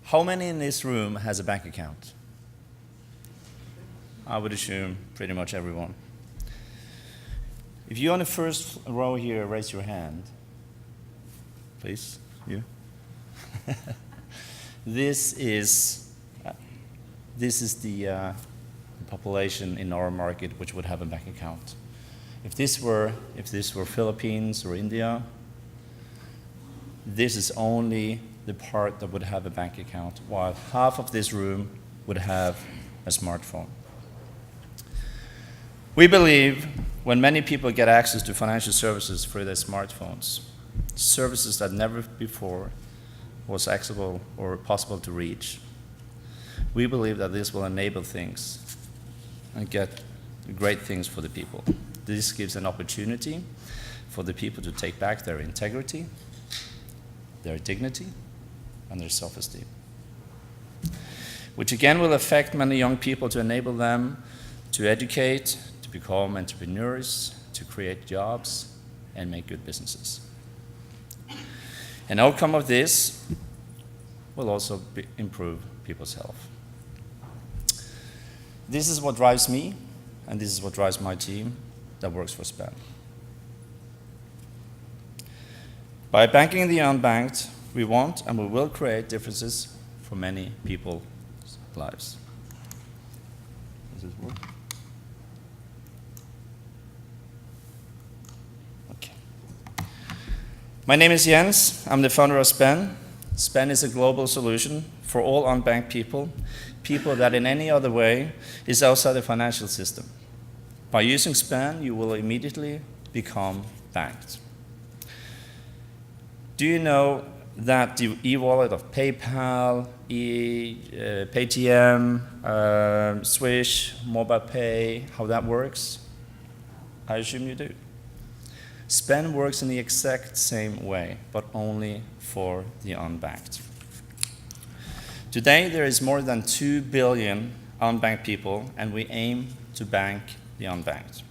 How many in this room has a bank account? I would assume pretty much everyone. If you're on the first row here, raise your hand. Please, you. This is the population in our market which would have a bank account. If this were Philippines or India, this is only the part that would have a bank account, while half of this room would have a smartphone. We believe when many people get access to financial services through their smartphones, services that never before was accessible or possible to reach, we believe that this will enable things and get great things for the people. This gives an opportunity for the people to take back their integrity, their dignity, and their self-esteem, which again will affect many young people to enable them to educate, to become entrepreneurs, to create jobs, and make good businesses. An outcome of this will also improve people's health. This is what drives me, and this is what drives my team that works for SPEN. By banking the unbanked, we want and we will create differences for many people's lives. Does this work? Okay. My name is Jens. I'm the founder of SPEN. SPEN is a global solution for all unbanked people, people that in any other way is outside the financial system. By using SPEN, you will immediately become banked. Do you know that the e-wallet of PayPal, Paytm, Swish, MobilePay, how that works? I assume you do. SPEN works in the exact same way, but only for the unbanked. Today, there is more than 2 billion unbanked people, and we aim to bank the unbanked.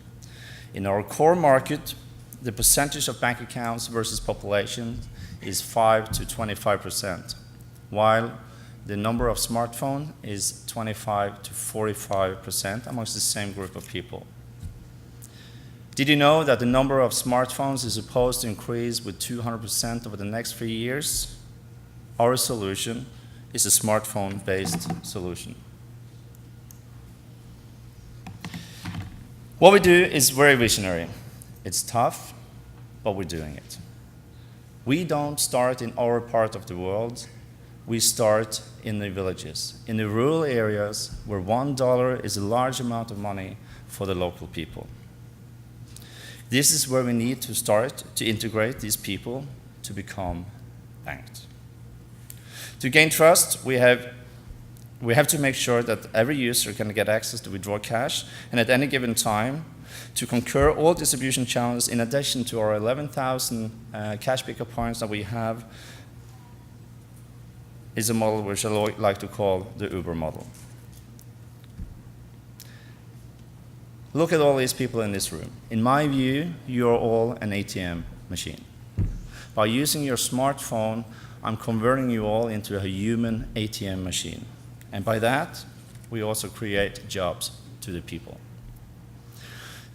In our core market, the percentage of bank accounts versus population is 5 to 25%, while the number of smartphones is 25 to 45% amongst the same group of people. Did you know that the number of smartphones is supposed to increase with 200% over the next 3 years? Our solution is a smartphone-based solution. What we do is very visionary. It's tough, but we're doing it. We don't start in our part of the world. We start in the villages, in the rural areas where $1 is a large amount of money for the local people. This is where we need to start to integrate these people to become banked. To gain trust, we have to make sure that every user can get access to withdraw cash and at any given time to conquer all distribution channels in addition to our 11,000 cash pickup points that we have is a model which I like to call the Uber model. Look at all these people in this room. In my view, you're all an ATM machine. By using your smartphone, I'm converting you all into a human ATM machine. And by that, we also create jobs to the people.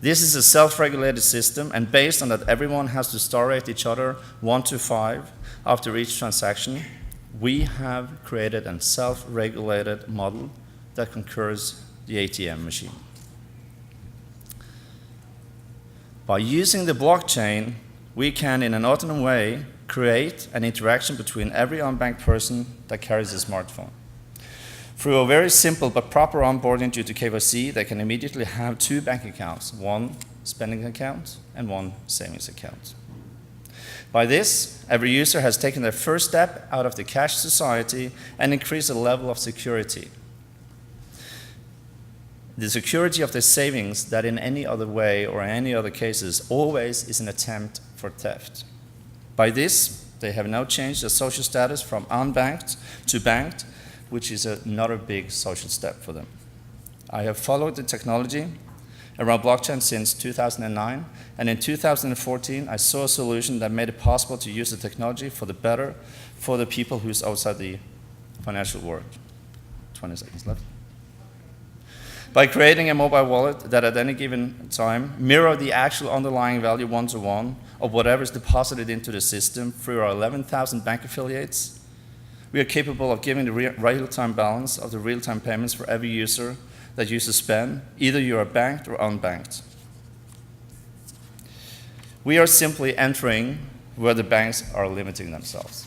This is a self-regulated system, and based on that everyone has to star rate each other 1 to 5 after each transaction, we have created a self-regulated model that conquers the ATM machine. By using the blockchain, we can, in an autonomous way, create an interaction between every unbanked person that carries a smartphone. Through a very simple but proper onboarding due to KYC, they can immediately have 2 bank accounts, one spending account and one savings account. By this, every user has taken their first step out of the cash society and increased the level of security. The security of their savings that in any other way or in any other cases always is an attempt for theft. By this, they have now changed their social status from unbanked to banked, which is another big social step for them. I have followed the technology around blockchain since 2009, and in 2014 I saw a solution that made it possible to use the technology for the better for the people who's outside the financial work. 20 seconds left. By creating a mobile wallet that at any given time mirror the actual underlying value one-to-one of whatever is deposited into the system through our 11,000 bank affiliates, we are capable of giving the real-time balance of the real-time payments for every user that uses spend, either you are banked or unbanked. We are simply entering where the banks are limiting themselves.